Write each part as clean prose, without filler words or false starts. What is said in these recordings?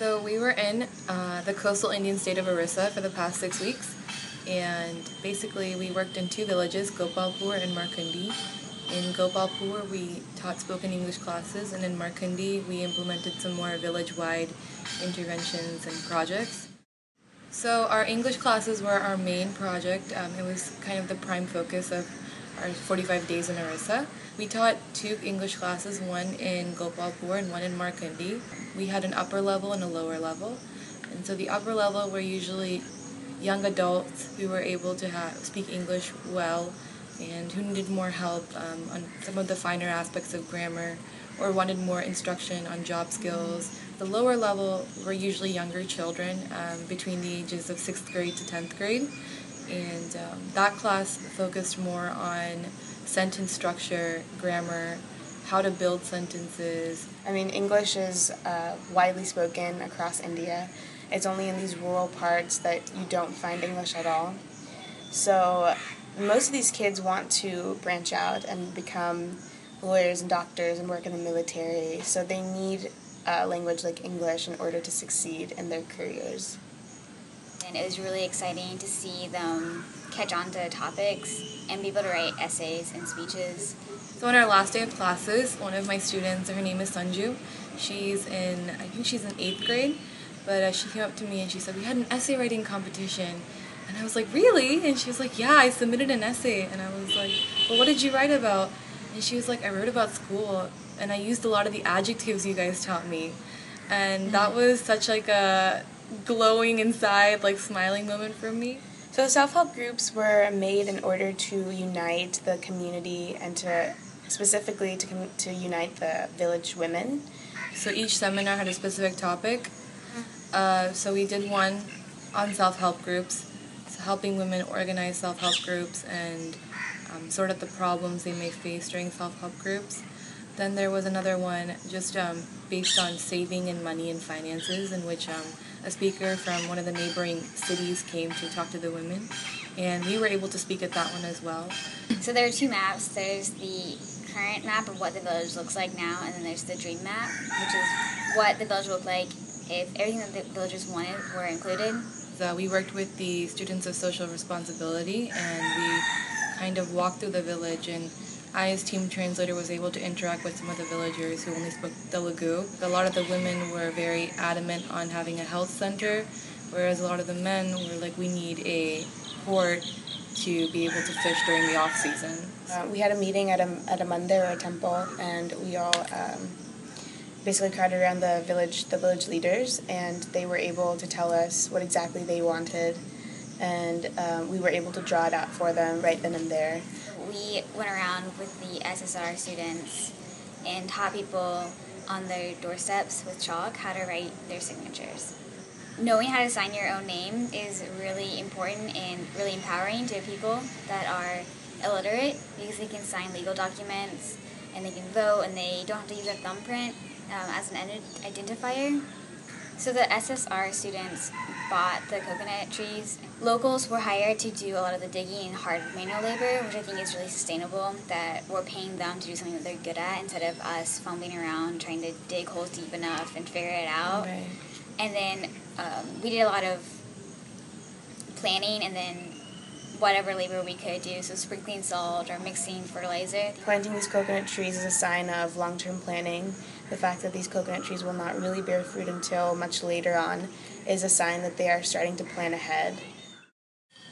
So we were in the coastal Indian state of Odisha for the past 6 weeks, and basically we worked in two villages, Gopalpur and Markandi. In Gopalpur we taught spoken English classes, and in Markandi we implemented some more village-wide interventions and projects. So our English classes were our main project. It was kind of the prime focus of our 45 days in Odisha. We taught two English classes, one in Gopalpur and one in Markandi. We had an upper level and a lower level. And so the upper level were usually young adults who were able to speak English well and who needed more help on some of the finer aspects of grammar or wanted more instruction on job skills. The lower level were usually younger children between the ages of 6th grade to 10th grade. And that class focused more on sentence structure, grammar, how to build sentences. I mean, English is widely spoken across India. It's only in these rural parts that you don't find English at all. So most of these kids want to branch out and become lawyers and doctors and work in the military. So they need a language like English in order to succeed in their careers. And it was really exciting to see them catch on to topics and be able to write essays and speeches. So on our last day of classes, one of my students, her name is Sanju, I think she's in 8th grade, but she came up to me and she said, we had an essay writing competition. And I was like, really? And she was like, yeah, I submitted an essay. And I was like, well, what did you write about? And she was like, I wrote about school, and I used a lot of the adjectives you guys taught me. And that was such like a glowing inside, like smiling moment for me. So self-help groups were made in order to unite the community and to specifically to unite the village women. So each seminar had a specific topic. So we did one on self-help groups, so helping women organize self-help groups and sort out the problems they may face during self-help groups. Then there was another one just based on saving and money and finances, in which a speaker from one of the neighboring cities came to talk to the women, and we were able to speak at that one as well. So there are two maps. There's the current map of what the village looks like now, and then there's the dream map, which is what the village would look like if everything that the villagers wanted were included. So we worked with the students of social responsibility, and we kind of walked through the village, and I, as team translator, was able to interact with some of the villagers who only spoke Telugu. A lot of the women were very adamant on having a health center, whereas a lot of the men were like, we need a port to be able to fish during the off-season. We had a meeting at a mandir or a temple, and we all basically crowded around the village leaders, and they were able to tell us what exactly they wanted, and we were able to draw it out for them right then and there. We went around with the SSR students and taught people on their doorsteps with chalk how to write their signatures. Knowing how to sign your own name is really important and really empowering to people that are illiterate, because they can sign legal documents and they can vote, and they don't have to use a thumbprint as an identifier. So the SSR students bought the coconut trees. Locals were hired to do a lot of the digging and hard manual labor, which I think is really sustainable, that we're paying them to do something that they're good at instead of us fumbling around trying to dig holes deep enough and figure it out. Right. And then we did a lot of planning, and then whatever labor we could do, so sprinkling salt or mixing fertilizer. Planting these coconut trees is a sign of long-term planning. The fact that these coconut trees will not really bear fruit until much later on is a sign that they are starting to plan ahead.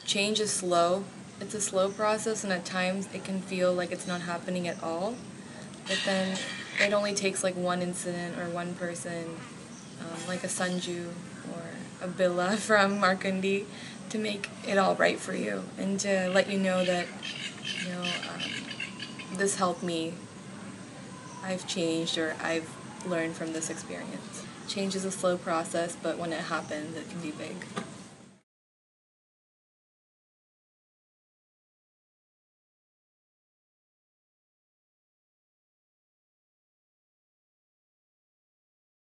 Change is slow. It's a slow process, and at times it can feel like it's not happening at all. But then it only takes like one incident or one person, like a Sanju or a Billa from Markandi, to make it all right for you, and to let you know that, this helped me. I've changed, or I've learned from this experience. Change is a slow process, but when it happens, it can be big.